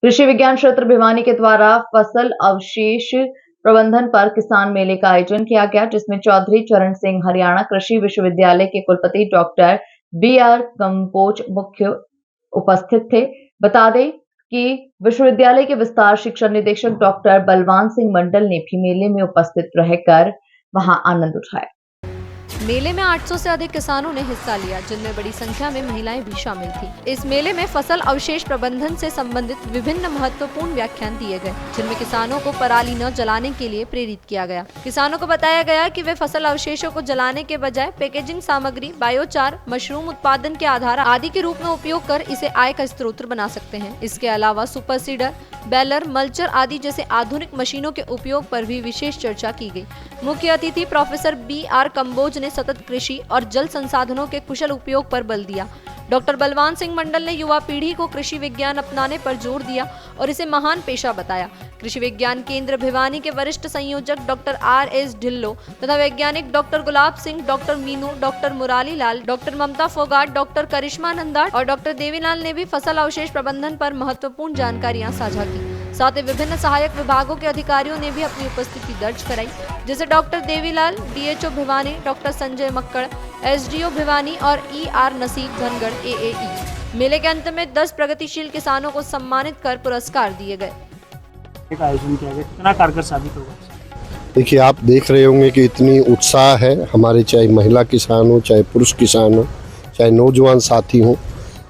कृषि विज्ञान क्षेत्र भिवानी के द्वारा फसल अवशेष प्रबंधन पर किसान मेले का आयोजन किया गया, जिसमें चौधरी चरण सिंह हरियाणा कृषि विश्वविद्यालय के कुलपति डॉक्टर BR कंबोज मुख्य उपस्थित थे। बता दें कि विश्वविद्यालय के विस्तार शिक्षा निदेशक डॉक्टर बलवान सिंह मंडल ने भी मेले में उपस्थित रहकर वहां आनंद उठाया। मेले में 800 से अधिक किसानों ने हिस्सा लिया, जिनमें बड़ी संख्या में महिलाएं भी शामिल थी। इस मेले में फसल अवशेष प्रबंधन से संबंधित विभिन्न महत्वपूर्ण व्याख्यान दिए गए, जिनमें किसानों को पराली न जलाने के लिए प्रेरित किया गया। किसानों को बताया गया कि वे फसल अवशेषों को जलाने के बजाय पैकेजिंग सामग्री, बायोचार, मशरूम उत्पादन के आधार आदि के रूप में उपयोग कर इसे आय का स्रोत बना सकते हैं। इसके अलावा सुपर सीडर, बेलर, मल्चर आदि जैसे आधुनिक मशीनों के उपयोग पर भी विशेष चर्चा की गई। मुख्य अतिथि प्रोफेसर BR कंबोज ने सतत कृषि और जल संसाधनों के कुशल उपयोग पर बल दिया। डॉक्टर बलवान सिंह मंडल ने युवा पीढ़ी को कृषि विज्ञान अपनाने पर जोर दिया और इसे महान पेशा बताया। कृषि विज्ञान केंद्र भिवानी के वरिष्ठ संयोजक डॉक्टर RS ढिल्लो तथा वैज्ञानिक doctor Gulab Singh, doctor Meenu, doctor Murari Lal, doctor ममता फोगाट, डॉक्टर करिश्मा नंदाट और डॉक्टर देवीलाल ने भी फसल अवशेष प्रबंधन पर महत्वपूर्ण जानकारियां साझा की। साथ ही विभिन्न सहायक विभागों के अधिकारियों ने भी अपनी उपस्थिति दर्ज कराई, जैसे doctor Devilal, DHO Bhiwani, doctor Sanjay Makkar, SDO Bhiwani और ER नसीब धनगढ़ AAE। मेले के अंत में 10 प्रगतिशील किसानों को सम्मानित कर पुरस्कार दिए गए। आयोजन किया गया, कितना कारगर साबित होगा? देखिए, आप देख रहे होंगे कि इतनी उत्साह है हमारे, चाहे महिला किसान हो, चाहे पुरुष किसान हो, चाहे नौजवान साथी हो,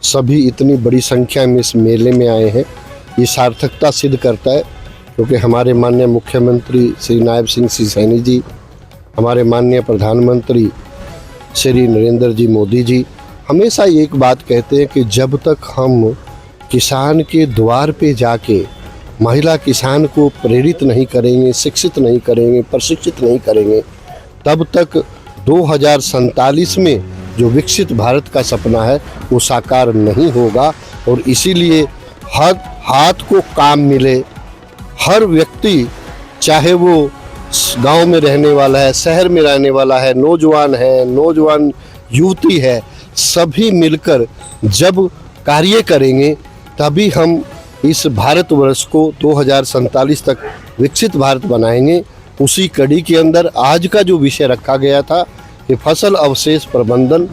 सभी इतनी बड़ी संख्या में इस मेले में आए हैं। ये सार्थकता सिद्ध करता है, क्योंकि हमारे माननीय मुख्यमंत्री श्री नायब सिंह सैनी जी, हमारे माननीय प्रधानमंत्री श्री नरेंद्र जी मोदी जी हमेशा एक बात कहते हैं कि जब तक हम किसान के द्वार पे जाके महिला किसान को प्रेरित नहीं करेंगे, शिक्षित नहीं करेंगे, प्रशिक्षित नहीं करेंगे, तब तक 2047 में जो विकसित भारत का सपना है वो साकार नहीं होगा। और इसीलिए हर हाथ को काम मिले, हर व्यक्ति, चाहे वो गांव में रहने वाला है, शहर में रहने वाला है, नौजवान युवती है, सभी मिलकर जब कार्य करेंगे तभी हम इस भारतवर्ष को 2047 तक विकसित भारत बनाएंगे। उसी कड़ी के अंदर आज का जो विषय रखा गया था कि फसल अवशेष प्रबंधन,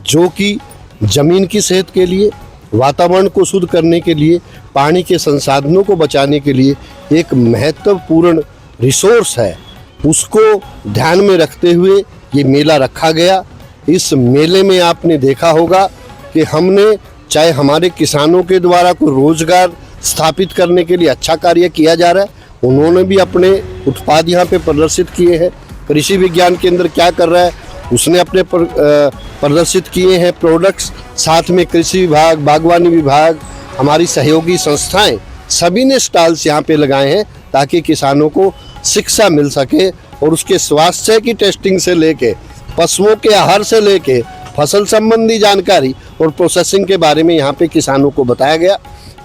जो कि जमीन की सेहत के लिए, वातावरण को शुद्ध करने के लिए, पानी के संसाधनों को बचाने के लिए एक महत्वपूर्ण रिसोर्स है, उसको ध्यान में रखते हुए ये मेला रखा गया। इस मेले में आपने देखा होगा कि हमने, चाहे हमारे किसानों के द्वारा कोई रोजगार स्थापित करने के लिए अच्छा कार्य किया जा रहा है, उन्होंने भी अपने उत्पाद यहाँ पे प्रदर्शित किए हैं। कृषि विज्ञान केंद्र क्या कर रहा है, उसने अपने प्रदर्शित किए हैं प्रोडक्ट्स। साथ में कृषि विभाग, बागवानी विभाग, हमारी सहयोगी संस्थाएं, सभी ने स्टॉल्स यहाँ पे लगाए हैं ताकि किसानों को शिक्षा मिल सके और उसके स्वास्थ्य की टेस्टिंग से लेके, पशुओं के आहार से लेके, फसल संबंधी जानकारी और प्रोसेसिंग के बारे में यहाँ पे किसानों को बताया गया।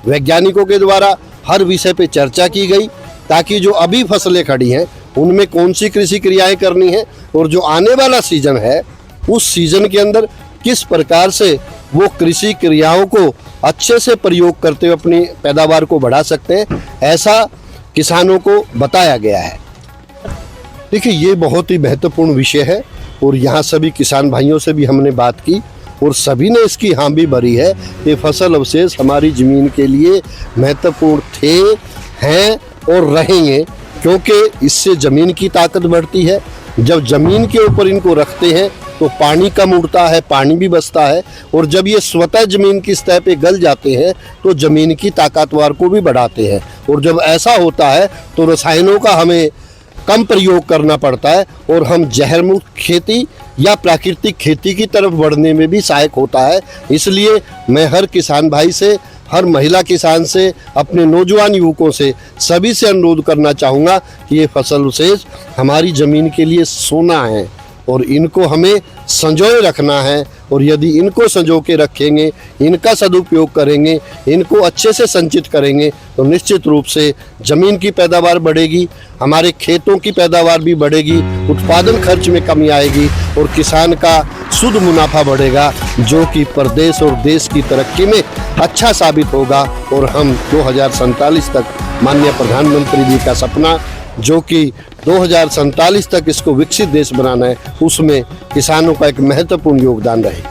वैज्ञानिकों के द्वारा हर विषय पे चर्चा की गई ताकि जो अभी फसलें खड़ी हैं उनमें कौन सी कृषि क्रियाएं करनी है और जो आने वाला सीजन है उस सीजन के अंदर किस प्रकार से वो कृषि क्रियाओं को अच्छे से प्रयोग करते हुए अपनी पैदावार को बढ़ा सकते हैं, ऐसा किसानों को बताया गया है। देखिए, ये बहुत ही महत्वपूर्ण विषय है और यहाँ सभी किसान भाइयों से भी हमने बात की और सभी ने इसकी हाँ भी भरी है कि फसल अवशेष हमारी ज़मीन के लिए महत्वपूर्ण थे, हैं और रहेंगे, क्योंकि इससे ज़मीन की ताकत बढ़ती है। जब ज़मीन के ऊपर इनको रखते हैं तो पानी कम उड़ता है, पानी भी बचता है, और जब ये स्वतः ज़मीन की सतह पे गल जाते हैं तो ज़मीन की ताकतवर को भी बढ़ाते हैं। और जब ऐसा होता है तो रसायनों का हमें कम प्रयोग करना पड़ता है और हम जहर मुक्त खेती या प्राकृतिक खेती की तरफ बढ़ने में भी सहायक होता है। इसलिए मैं हर किसान भाई से, हर महिला किसान से, अपने नौजवान युवकों से, सभी से अनुरोध करना चाहूँगा कि ये फसल अवशेष हमारी ज़मीन के लिए सोना है और इनको हमें संजोए रखना है। और यदि इनको संजो के रखेंगे, इनका सदुपयोग करेंगे, इनको अच्छे से संचित करेंगे तो निश्चित रूप से ज़मीन की पैदावार बढ़ेगी, हमारे खेतों की पैदावार भी बढ़ेगी, उत्पादन खर्च में कमी आएगी और किसान का शुद्ध मुनाफा बढ़ेगा, जो कि प्रदेश और देश की तरक्की में अच्छा साबित होगा। और हम 2047 तक माननीय प्रधानमंत्री जी का सपना, जो कि 2047 तक इसको विकसित देश बनाना है, उसमें किसानों का एक महत्वपूर्ण योगदान रहेगा।